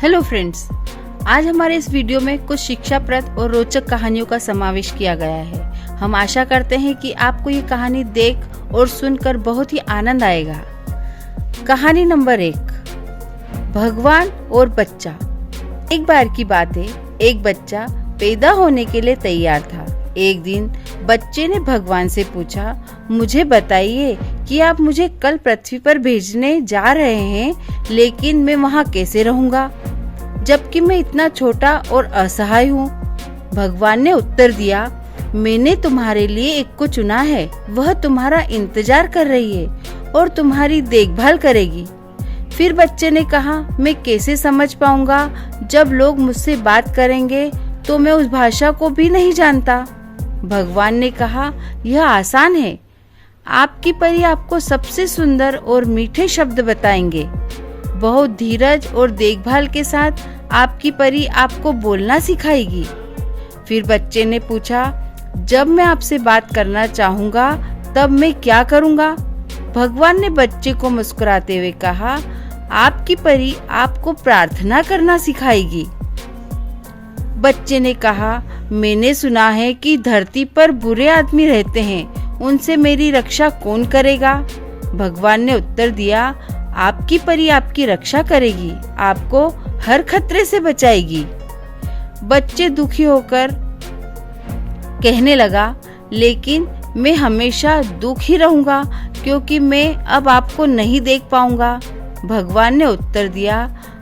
Hello friends, आज हमारे इस वीडियो में कुछ शिक्षाप्रद और रोचक कहानियों का समावेश किया गया है। हम आशा करते हैं कि आपको ये कहानी देख और सुनकर बहुत ही आनंद आएगा। कहानी नंबर 1, भगवान और बच्चा। एक बार की बात है, एक बच्चा पैदा होने के लिए तैयार था। एक दिन बच्चे ने भगवान से पूछा, मुझे बताइए कि आप मुझे कल पृथ्वी पर भेजने जा रहे हैं, लेकिन मैं वहाँ कैसे रहूँगा, जबकि मैं इतना छोटा और असहाय हूँ। भगवान ने उत्तर दिया, मैंने तुम्हारे लिए एक को चुना है, वह तुम्हारा इंतजार कर रही है और तुम्हारी देखभाल करेगी। फिर बच्चे ने कहा, मैं कैसे समझ पाऊंगा, जब लोग मुझसे बात करेंगे तो मैं उस भाषा को भी नहीं जानता। भगवान ने कहा, यह आसान है, आपकी परी आपको सबसे सुंदर और मीठे शब्द बताएंगे। बहुत धीरज और देखभाल के साथ आपकी परी आपको बोलना सिखाएगी। फिर बच्चे ने पूछा, जब मैं आपसे बात करना चाहूँगा तब मैं क्या करूँगा? भगवान ने बच्चे को मुस्कुराते हुए कहा, आपकी परी आपको प्रार्थना करना सिखाएगी। बच्चे ने कहा, मैंने सुना है कि धरती पर बुरे आदमी रहते हैं, उनसे मेरी रक्षा कौन करेगा? भगवान ने उत्तर दिया, आपकी परी आपकी रक्षा करेगी, आपको हर खतरे से बचाएगी। बच्चे दुखी होकर कहने लगा, लेकिन मैं हमेशा दुखी रहूंगा क्योंकि मैं अब आपको नहीं देख पाऊंगा। भगवान ने उत्तर दिया,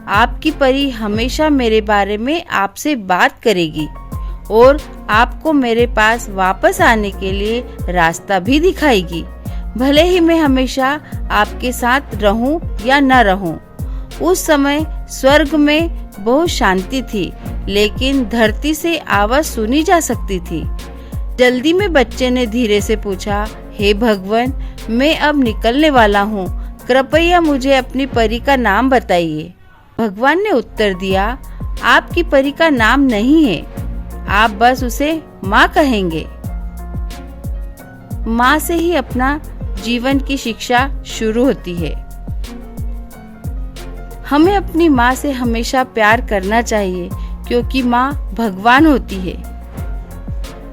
आपकी परी हमेशा मेरे बारे में आपसे बात करेगी और आपको मेरे पास वापस आने के लिए रास्ता भी दिखाएगी, भले ही मैं हमेशा आपके साथ रहूं या न रहूं। उस समय स्वर्ग में बहुत शांति थी, लेकिन धरती से आवाज सुनी जा सकती थी। जल्दी में बच्चे ने धीरे से पूछा, हे भगवान, मैं अब निकलने वाला हूँ, कृपया मुझे अपनी परी का नाम बताइए। भगवान ने उत्तर दिया, आपकी परी का नाम नहीं है, आप बस उसे माँ कहेंगे। माँ से ही अपना जीवन की शिक्षा शुरू होती है। हमें अपनी माँ से हमेशा प्यार करना चाहिए क्योंकि माँ भगवान होती है।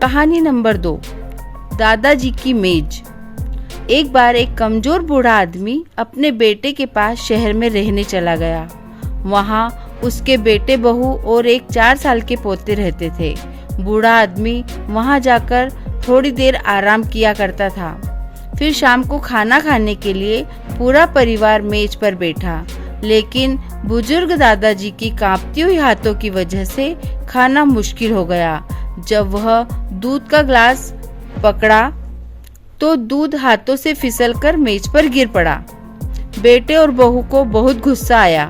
कहानी नंबर 2, दादाजी की मेज। एक बार एक कमजोर बूढ़ा आदमी अपने बेटे के पास शहर में रहने चला गया। वहाँ उसके बेटे बहू और एक 4 साल के पोते रहते थे। बूढ़ा आदमी वहाँ जाकर थोड़ी देर आराम किया करता था। फिर शाम को खाना खाने के लिए पूरा परिवार मेज पर बैठा, लेकिन बुजुर्ग दादाजी की कांपती हुई हाथों की वजह से खाना मुश्किल हो गया। जब वह दूध का ग्लास पकड़ा तो दूध हाथों से फिसलकर मेज पर गिर पड़ा। बेटे और बहू को बहुत गुस्सा आया।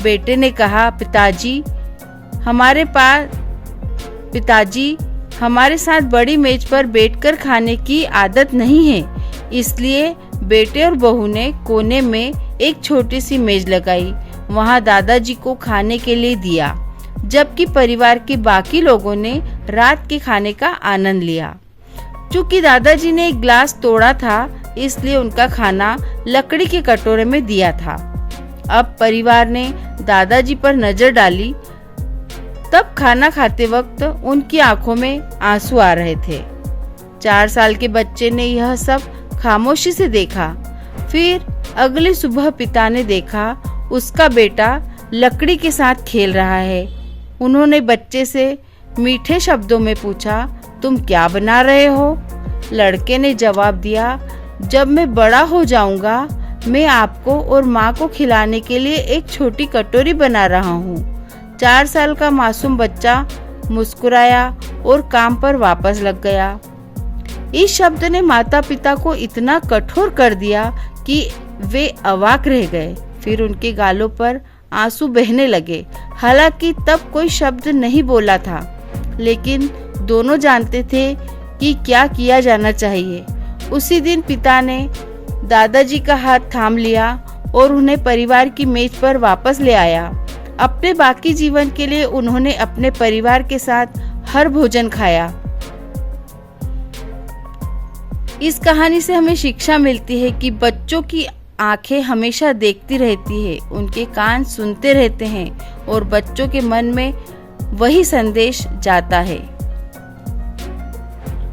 बेटे ने कहा, पिताजी हमारे साथ बड़ी मेज पर बैठकर खाने की आदत नहीं है। इसलिए बेटे और बहू ने कोने में एक छोटी सी मेज लगाई, वहां दादाजी को खाने के लिए दिया, जबकि परिवार के बाकी लोगों ने रात के खाने का आनंद लिया। चूंकि दादाजी ने एक गिलास तोड़ा था, इसलिए उनका खाना लकड़ी के कटोरे में दिया था। अब परिवार ने दादाजी पर नजर डाली, तब खाना खाते वक्त उनकी आंखों में आंसू आ रहे थे। 4 साल के बच्चे ने यह सब खामोशी से देखा। फिर अगली सुबह पिता ने देखा, उसका बेटा लकड़ी के साथ खेल रहा है। उन्होंने बच्चे से मीठे शब्दों में पूछा, तुम क्या बना रहे हो? लड़के ने जवाब दिया, जब मैं बड़ा हो जाऊंगा मैं आपको और माँ को खिलाने के लिए एक छोटी कटोरी बना रहा हूँ। 4 साल का मासूम बच्चा मुस्कुराया और काम पर वापस लग गया। इस शब्द ने माता पिता को इतना कठोर कर दिया कि वे अवाक रह गए। फिर उनके गालों पर आंसू बहने लगे। हालांकि तब कोई शब्द नहीं बोला था, लेकिन दोनों जानते थे कि क्या किया जाना चाहिए। उसी दिन पिता ने दादाजी का हाथ थाम लिया और उन्हें परिवार की मेज पर वापस ले आया। अपने बाकी जीवन के लिए उन्होंने अपने परिवार के साथ हर भोजन खाया। इस कहानी से हमें शिक्षा मिलती है कि बच्चों की आंखें हमेशा देखती रहती है, उनके कान सुनते रहते हैं और बच्चों के मन में वही संदेश जाता है।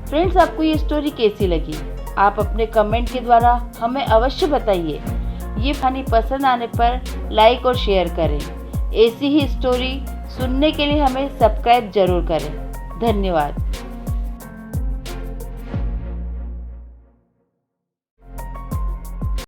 फ्रेंड्स, आपको ये स्टोरी कैसी लगी? आप अपने कमेंट के द्वारा हमें अवश्य बताइए। ये कहानी पसंद आने पर लाइक और शेयर करें। ऐसी ही स्टोरी सुनने के लिए हमें सब्सक्राइब जरूर करें। धन्यवाद।